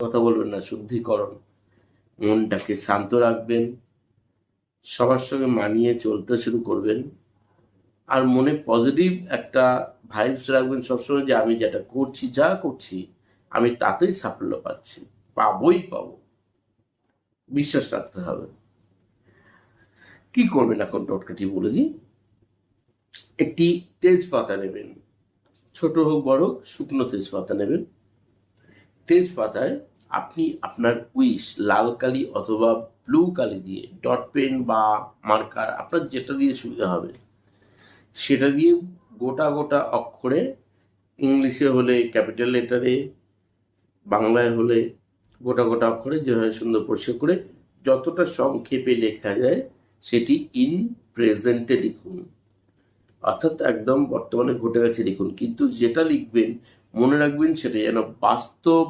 কথা বলবেন না, শুদ্ধিকরণ। মনটাকে শান্ত রাখবেন, সবার সঙ্গে মানিয়ে চলতে শুরু করবেন, আর মনে পজিটিভ একটা ভাইবস রাখবেন সবসময় যে আমি যেটা করছি, যা করছি আমি তাতেই সাফল্য পাচ্ছি, পাবোই পাবো, বিশ্বাস রাখতে হবে। কি করবেন এখন টোটকাটি বলে দিই। একটি তেজপাতা নেবেন, ছোট হোক বড় হোক, শুকনো তেজপাতা নেবেন। তেজপাতায় আপনি আপনার উইশ লাল কালি অথবা ব্লু কালি দিয়ে, ডট পেন বা মার্কার, আপনার যেটা দিয়ে সুবিধা হবে সেটা দিয়ে গোটা গোটা অক্ষরে, ইংলিশে হলে ক্যাপিটাল লেটারে, বাংলায় হলে গোটা গোটা অক্ষরে, যেভাবে সুন্দর পরিষ্কার করে যতটা সংক্ষেপে লেখা যায় সেটি ইন প্রেজেন্টে লিখুন, অর্থাৎ একদম বর্তমানে ঘটে গেছে লিখুন। কিন্তু যেটা লিখবেন মনে রাখবেন সেটা যেন বাস্তব